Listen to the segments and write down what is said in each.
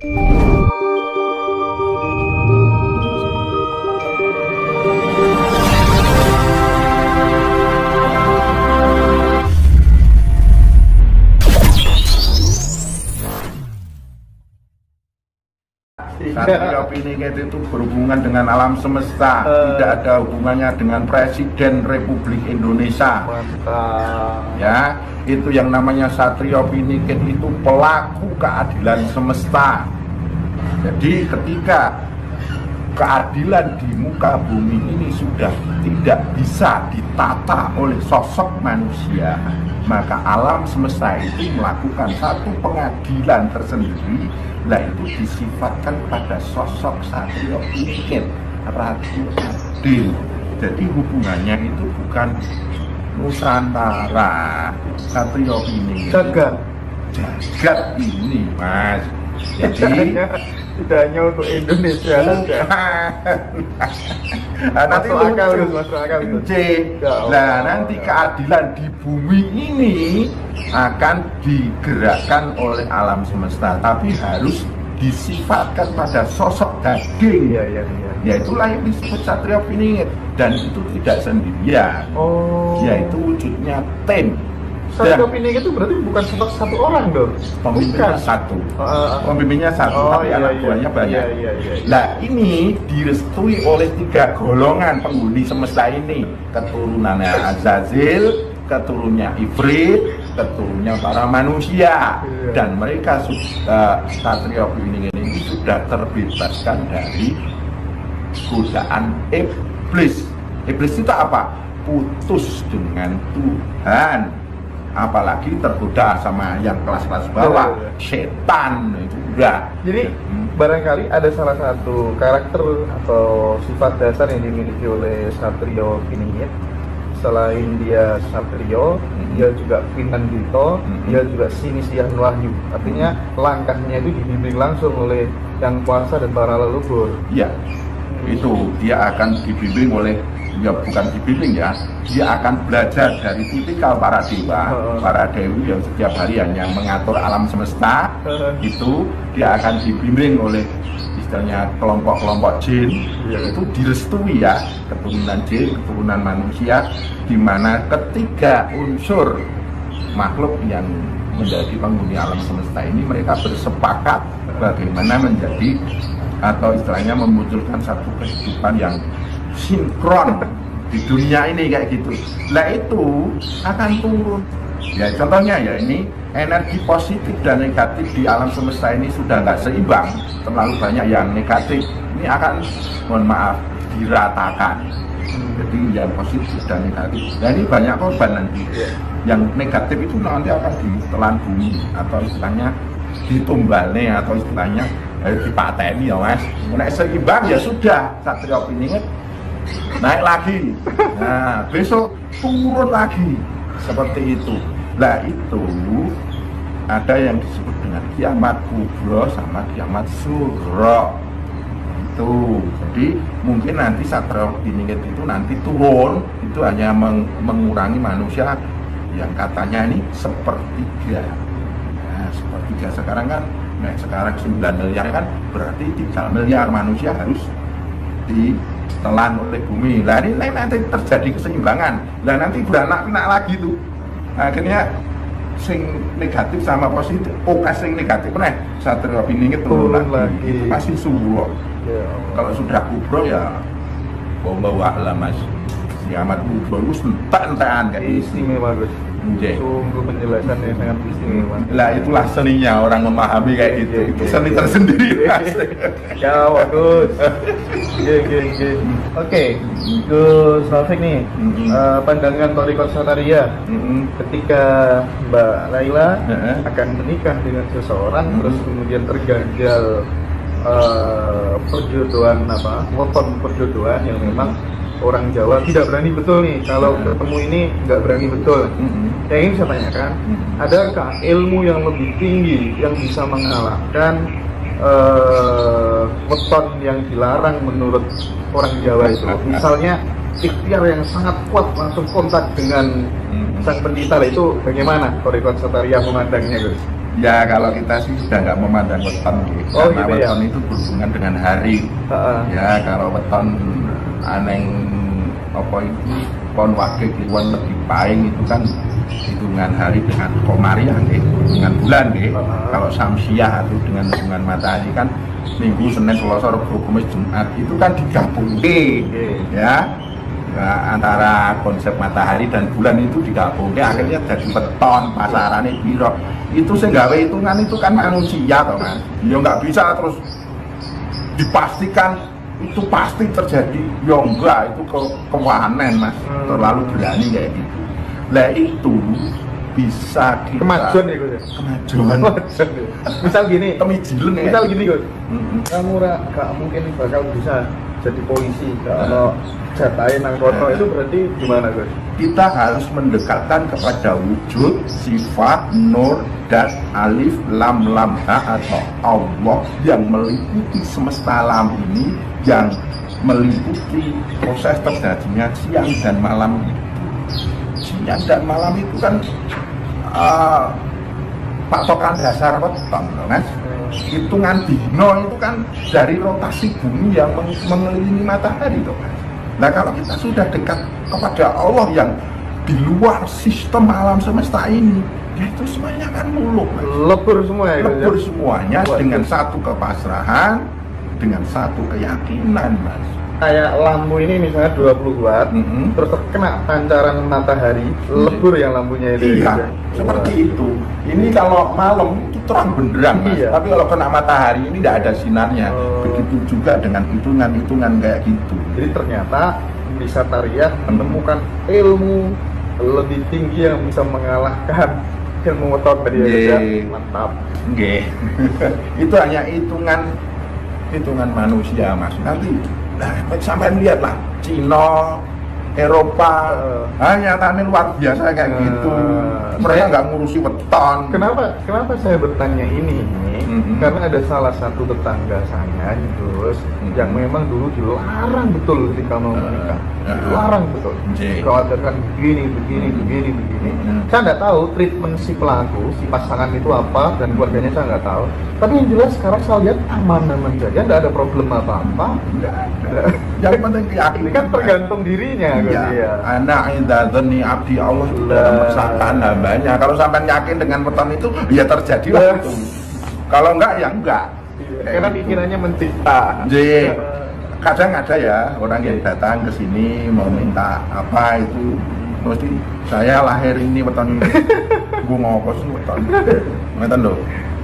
Satrio Piningit itu berhubungan dengan alam semesta, tidak ada hubungannya dengan Presiden Republik Indonesia. Ya, itu yang namanya Satrio Piningit itu pelaku keadilan semesta. Jadi ketika keadilan di muka bumi ini sudah tidak bisa ditata oleh sosok manusia, maka alam semesta itu melakukan satu pengadilan tersendiri, itu disifatkan pada sosok Satrio Piningit, Ratu Adil. Jadi hubungannya itu bukan Nusantara, Satrio Piningit jagat ini, Mas. Jadi tidak hanya untuk Indonesia saja. Nanti masuk akal. Nah, nanti keadilan di bumi ini akan digerakkan oleh alam semesta, tapi harus disifatkan pada sosok daging. Ya itulah yang disebut Satrio Piningit, dan itu tidak sendirian. Yaitu wujudnya tim. Satrio Piningit itu berarti bukan satu orang dong? Pemimpinnya satu. Pemimpinnya satu, tapi anak buahnya banyak. Nah, ini direstui oleh 3 golongan penghuni semesta ini. Keturunannya Azazil, keturunannya Ifrit, keturunannya para manusia. Dan mereka Satrio Piningit ini sudah terbebaskan dari godaan iblis. Iblis itu apa? Putus dengan Tuhan. Apalagi tergoda sama yang kelas-kelas bawah, setan itu udah. Jadi barangkali ada salah satu karakter atau sifat dasar yang dimiliki oleh Satrio Piningit. Selain dia Satrio, dia juga Pinanggito, dia juga Sinisian Wahyu. Artinya langkahnya itu dibimbing langsung oleh yang kuasa dan para leluhur. Iya, itu dia akan dibimbing oleh, ya bukan dibimbing ya, dia akan belajar dari tipikal para dewa, para dewi yang setiap hari hanya mengatur alam semesta. Itu dia akan dibimbing oleh istilahnya kelompok-kelompok jin, itu direstui ya, keturunan jin, keturunan manusia, di mana ketiga unsur makhluk yang menjadi penghuni alam semesta ini mereka bersepakat bagaimana menjadi atau istilahnya memunculkan satu kehidupan yang sinkron di dunia ini kayak gitu. Nah itu akan turun. Ya contohnya ya ini energi positif dan negatif di alam semesta ini sudah nggak seimbang, terlalu banyak yang negatif. Ini akan, mohon maaf, diratakan. Jadi yang positif dan negatif. Nah ini banyak korban nanti. Yang negatif itu nanti akan ditelan bumi atau istilahnya ditumbalnya atau istilahnya dipateni ya Mas. Nek seimbang ya sudah, Satrio Piningit naik lagi, nah besok turun lagi, seperti itu. Nah itu ada yang disebut dengan kiamat kubro sama kiamat sugro. Itu jadi mungkin nanti Satrio Piningit itu nanti turun, itu hanya mengurangi manusia yang katanya ini sepertiga. Nah sepertiga sekarang kan, nah sekarang 9 miliar kan, berarti 3 miliar manusia harus ditelan oleh bumi. Nah ini nanti terjadi keseimbangan. Nah nanti beranak pinak lagi tuh. Akhirnya sing negatif sama positif, sing negatif nih Satrio Piningit turun lagi. Masih subuh. Kalau sudah kubro ya bawa lah Mas. Kiamat kubro itu entek-entekan kayak istimewa Gus. Sungguh penjelasannya sangat istimewa. Lah itulah seninya orang memahami kayak gitu. Itu seni tersendiri Mas. Ya bagus. Oke, Gus Taufik nih, pandangan Thorikot Sataria ketika Mbak Laila akan menikah dengan seseorang, terus kemudian tergagal perjodohan weton perjodohan yang memang orang Jawa tidak berani betul nih, kalau ketemu ini nggak berani betul. Yang ingin saya tanyakan, adakah ilmu yang lebih tinggi yang bisa mengalahkan weton yang dilarang menurut orang Jawa itu? Misalnya ikhtiar yang sangat kuat langsung kontak dengan sang pendeta, itu bagaimana Thorikot Sataria memandangnya Gus? Ya kalau kita sih sudah nggak memandang weton gitu. Oh, Karena gitu ya? weton itu berhubungan dengan hari. Ya kalau weton aneng apa itu pon wage kliwon lebih paing itu kan hitungan hari dengan komariah gitu, dengan bulan gitu. Kalau samsiah itu dengan hitungan matahari kan Minggu, Senin, Selasa, Rabu, Kamis, Jumat itu kan digabungke ya. Nah, antara konsep matahari dan bulan itu digabungke akhirnya jadi weton pasarane piro. Itu sing gawe hitungan itu kan manusia toh Mas. Ya nggak bisa terus dipastikan itu pasti terjadi. Ya enggak, itu kewanen Mas. Terlalu berani kayak gitu. Lah itu bisa kita Kemajuan ya Gus. kemajuan. Misal gini, Kemijilen ya. misal gini Gus. Kamu gak mungkin bakal bisa jadi polisi kalau jatahin nang kono itu berarti gimana Gus? Kita harus mendekatkan kepada wujud, sifat, nur, dan alif, lam, ha atau Allah yang meliputi semesta alam ini, yang meliputi proses terjadinya siang dan malam. Siang dan malam itu kan patokan dasar weton, Mas. Hitungan dino itu kan dari rotasi bumi yang mengelilingi matahari itu, Mas. Nah kalau kita sudah dekat kepada Allah yang di luar sistem alam semesta ini, ya itu semuanya kan muluk, Mas. Lebur semua ya Gus? Lebur semuanya dengan satu kepasrahan, dengan satu keyakinan, Mas. Kayak lampu ini misalnya 20 watt, terus terkena pancaran matahari, lebur yang lampunya itu. Iya, seperti itu. Ini kalau malam itu terang benderang, Mas. Iya. Tapi kalau kena matahari ini tidak ada sinarnya. Begitu juga dengan hitungan-hitungan kayak gitu. Jadi ternyata bisa Tariah menemukan ilmu lebih tinggi yang bisa mengalahkan ilmu weton tadi ya Gus ya. Mantap. Nggih. Itu hanya hitungan manusia, Mas. Nanti sampai lihatlah Cina, Eropa, nyatanya luar biasa kayak gitu. Mereka nggak ngurusi weton. Kenapa saya bertanya ini? Karena ada salah satu tetangga saya terus yang memang dulu dilarang betul ketika mau menikah, dilarang betul. Dikhawatirkan begini. Saya nggak tahu treatment si pelaku, si pasangan itu apa dan keluarganya saya nggak tahu. Tapi yang jelas sekarang saya lihat aman-aman saja, nggak ada problem apa-apa. Yang penting keyakinan. Ini kan tergantung dirinya, iya. Anak idadzani abdi Allah dalam persangkaan hambanya. Kalau sampai yakin dengan weton itu, ya terjadilah itu. Kalau enggak, ya enggak. Karena pikirannya mencipta. Jadi kadang ada ya orang yang datang ke sini mau minta apa itu, mesti saya lahir ini weton ini. Gue ngopos weton. Ngeten loh.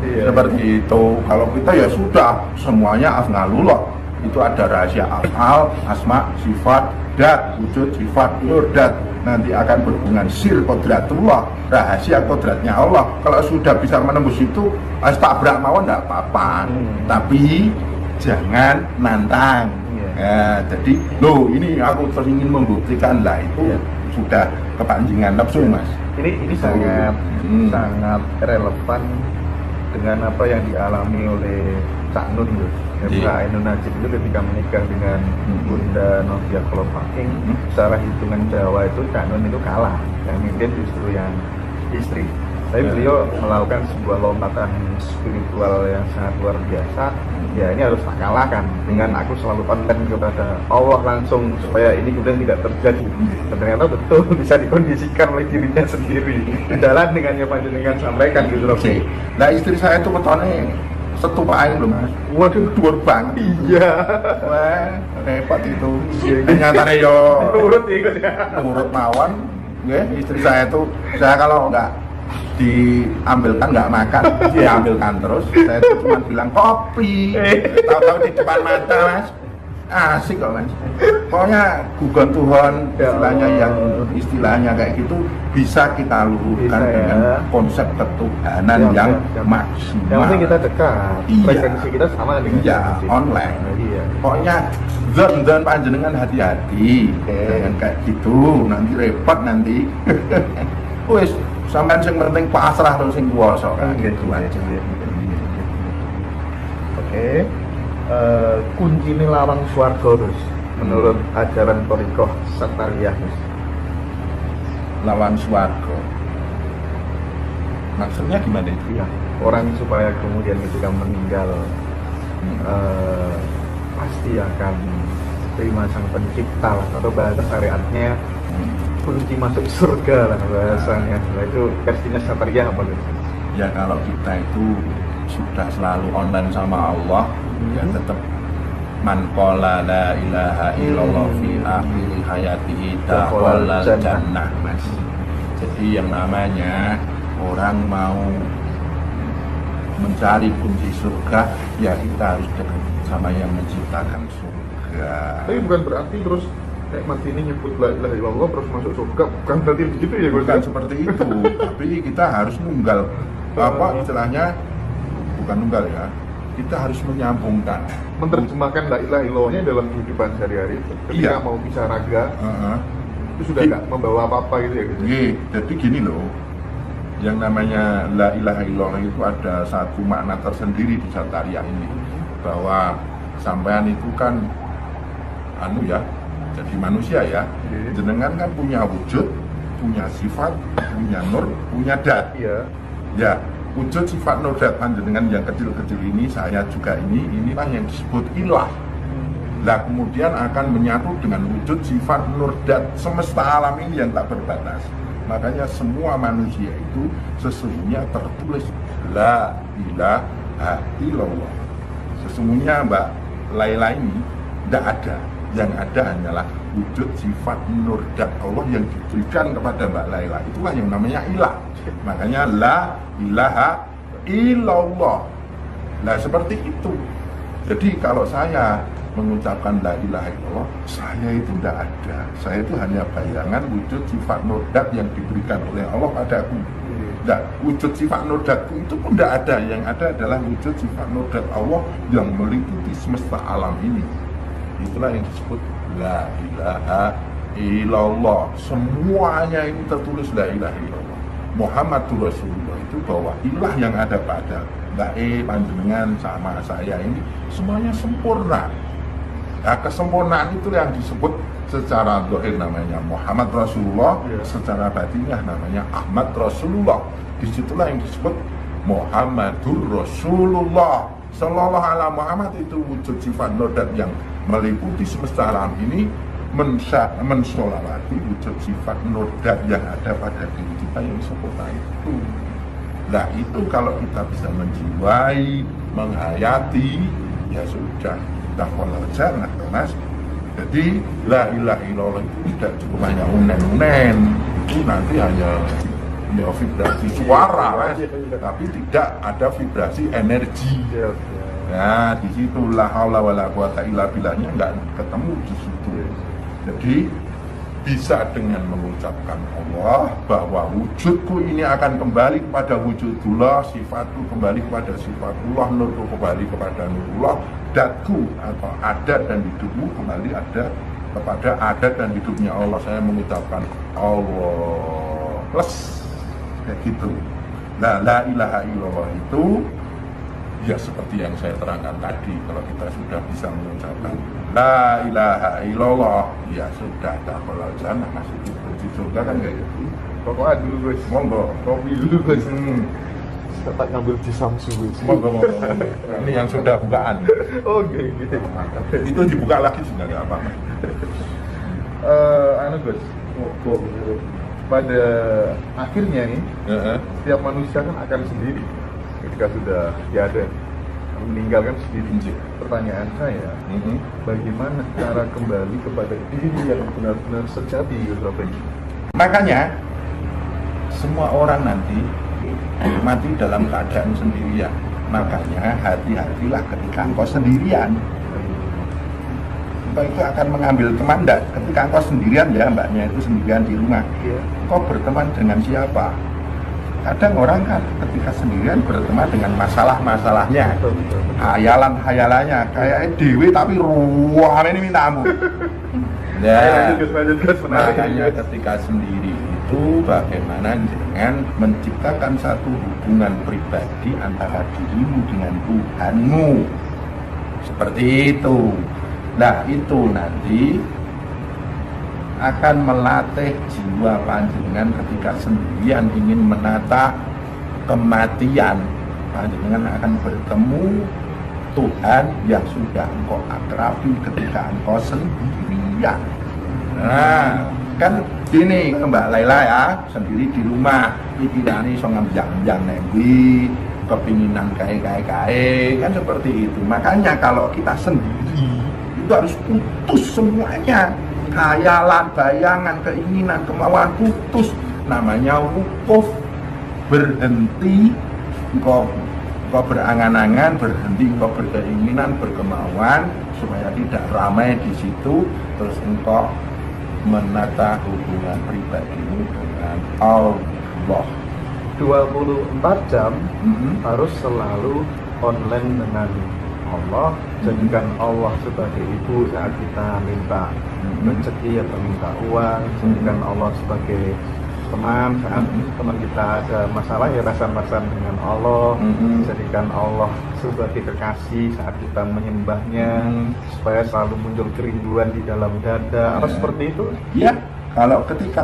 Seperti itu. Kalau kita ya sudah semuanya asnalullah. Itu ada rahasia afal, asma, sifat, dat, wujud, sifat, nur, dat. Nanti akan berhubungan sir kodratullah, rahasia kodratnya Allah. Kalau sudah bisa menembus itu, tabrak mawon enggak apa-apa. Tapi jangan nantang. Ya, jadi, loh ini aku terus ingin membuktikan lah itu sudah kepanjingan nafsu, Mas. Ini sangat relevan dengan apa yang dialami oleh Cak Nun Ainun Najib itu ketika menikah dengan Bunda Novia Kolopaking. Secara hitungan Jawa itu Cak Nun itu kalah, yang mimpin justru yang istri. Tapi beliau melakukan sebuah lompatan spiritual yang sangat luar biasa. Ya ini harus tak kalahkan dengan aku selalu konten kepada Allah langsung supaya ini kemudian tidak terjadi. Dan ternyata betul bisa dikondisikan oleh dirinya sendiri. Jalan dengan yang panjenengan sampaikan gitu loh. Nah istri saya itu wetone setupain loh Mas. Waduh, dhuwur banget. Iya. Wah, repot itu. Nyatane yo nurut ikut ya. Nurut mawon. Nggih, istri saya itu kalau enggak diambilkan nggak makan, diambilkan terus. Saya itu cuma bilang kopi, tahu-tahu di depan mata Mas, asik kok Mas. Pokoknya gugon Tuhan istilahnya kayak gitu bisa kita luruhkan dengan konsep ketuhanan yang maksimal. Yang penting kita dekat, frekuensi kita sama dengan online. Pokoknya zon panjenengan hati-hati, jangan kayak gitu, nanti repot nanti. Wes sampean sing penting pasrah terus sing kuwasa kan gitu aja. Oke. Kunci ini lawang swarga terus menurut ajaran Thariqah Satariyah. Lawang swarga. Maksudnya gimana itu? Iya, orang supaya kemudian ketika meninggal pasti akan terima sang pencipta lah, atau bahasa syariatnya kunci masuk surga lah bahasanya. Nah, itu versinya Satria apa gitu? Ya kalau kita itu sudah selalu online sama Allah, ya tetap man qala la ilaha illallah fi akhir hayatihi dakhala jannah, Mas. Jadi yang namanya orang mau mencari kunci surga, ya kita harus dekat sama yang menciptakan surga. Tapi bukan berarti terus kayak mati ini nyebut la ilaha illallah terus masuk surga, bukan berarti begitu ya Gus? Bukan seperti itu, tapi kita harus nunggal apa istilahnya, bukan nunggal ya, kita harus menyambungkan, menerjemahkan la ilaha illallahnya dalam kehidupan sehari-hari. Ketika mau bisa raga, itu sudah nggak membawa apa-apa gitu ya gitu. Jadi gini loh, yang namanya la ilaha illallah itu ada satu makna tersendiri di Satria ini, bahwa sampean itu kan jadi manusia ya, jenengan kan punya wujud, punya sifat, punya nur, punya dat. Iya. Ya, wujud sifat nur dat panjenengan yang kecil-kecil ini, saya juga inilah yang disebut ilah. Nah kemudian akan menyatu dengan wujud sifat nur dat semesta alam ini yang tak berbatas. Makanya semua manusia itu sesungguhnya tertulis la ilaha illallah. Sesungguhnya Mbak Laila ini tidak ada. Yang ada hanyalah wujud sifat nur dat Allah yang diberikan kepada Mbak Laila. Itulah yang namanya ilah. Makanya la ilaha illallah. Nah seperti itu. Jadi kalau saya mengucapkan la ilaha illallah, saya itu tidak ada. Saya itu hanya bayangan wujud sifat nur dat yang diberikan oleh Allah padaku. Nah, wujud sifat nur datku itu pun tidak ada. Yang ada adalah wujud sifat nur dat Allah yang meliputi semesta alam ini. Itulah yang disebut la ilaha illallah. Semuanya ini tertulis la ilaha illallah. Muhammadur Rasulullah itu bahwa ilah yang ada pada Mbak panjenengan sama saya ini semuanya sempurna. Nah, kesempurnaan itu yang disebut secara zahir namanya Muhammad Rasulullah, secara batinnya namanya Ahmad Rasulullah. Disitulah yang disebut Muhammadur Rasulullah. Sallallahu alaihi Muhammad itu wujud sifat nodat yang meliputi semesta alam ini, mensolawati wujud sifat nodat yang ada pada diri kita yang sempurna itu. Nah itu kalau kita bisa menjiwai, menghayati, ya sudah, kita follow jangan, Mas. Jadi la ilaha illallah itu tidak cuma hanya unen-unen, itu nanti hanya vibrasi suara, tapi tidak ada vibrasi energi. Nah, di situ la haula wala quwata illa billahnya nggak ketemu di situ. Jadi bisa dengan mengucapkan Allah bahwa wujudku ini akan kembali kepada wujudullah, sifatku kembali kepada sifatullah, nurku kembali kepada nurullah, datku atau adat dan hidupmu kembali ada kepada adat dan hidupnya Allah. Saya mengucapkan Allah plus kayak gitu. Nah, la ilaha illallah itu ya seperti yang saya terangkan tadi, kalau kita sudah bisa mengucapkan la ilaha illallah, ya sudah, dakhala jannah, masuk di surga kan kayak gitu. Pokoknya dulu guys, monggo kopi dulu guys. Tetap ngambil di Samsu guys. Monggo. Ini yang sudah bukaan. Oke, gitu. Itu dibuka lagi sudah nggak apa-apa. Guys, pada akhirnya nih, setiap manusia kan akan sendiri ketika sudah tiada, meninggalkan sendiri. Pertanyaan saya, bagaimana cara kembali kepada diri yang benar-benar sejati, Yusuf? Makanya semua orang nanti mati dalam keadaan sendirian. Makanya hati-hatilah ketika engkau sendirian. Engkau itu akan mengambil teman enggak? Ketika engkau sendirian ya, mbaknya itu sendirian di rumah. Engkau berteman dengan siapa? Kadang orang kan ketika sendirian berteman dengan masalah-masalahnya, hayalan-hayalannya, kayak dewe tapi ruangan ini minta ampun. Nah, makanya ketika sendiri itu bagaimana dengan menciptakan satu hubungan pribadi antara dirimu dengan Tuhanmu. Seperti itu. Nah, itu nanti akan melatih jiwa panjenengan ketika sendirian ingin menata kematian, panjenengan akan bertemu Tuhan yang sudah engkau akrabi ketika engkau sendirian. Nah, kan ini Mbak Laila ya, sendiri di rumah, pikirannya so ngamjang-ngamjang nembi, kepinginan kae kan seperti itu. Makanya kalau kita sendiri itu harus putus semuanya, khayalan, bayangan, keinginan, kemauan, putus. Namanya wukuf, berhenti, engkau berangan-angan, berhenti, engkau berkeinginan, berkemauan supaya tidak ramai di situ, terus engkau menata hubungan pribadimu dengan Allah. 24 jam harus selalu online dengan Allah. Jadikan Allah sebagai ibu saat kita minta rezeki atau minta uang. Jadikan Allah sebagai teman saat teman kita ada masalah, ya rasan-rasan dengan Allah. Jadikan Allah sebagai kekasih saat kita menyembahnya, supaya selalu muncul kerinduan di dalam dada. Apa seperti itu? Ya, kalau ketika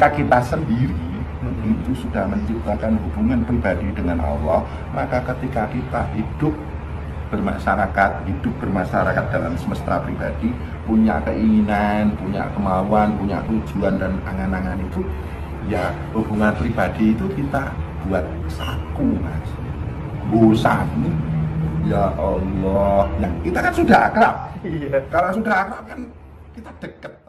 kita sendiri itu sudah menciptakan hubungan pribadi dengan Allah, maka ketika kita hidup bermasyarakat dalam semesta pribadi, punya keinginan, punya kemauan, punya tujuan dan angan-angan itu, ya hubungan pribadi itu kita buat saku, Mas. Bosan. Ya Allah, nah kita kan sudah akrab. Iya. Kalau sudah akrab kan kita deket.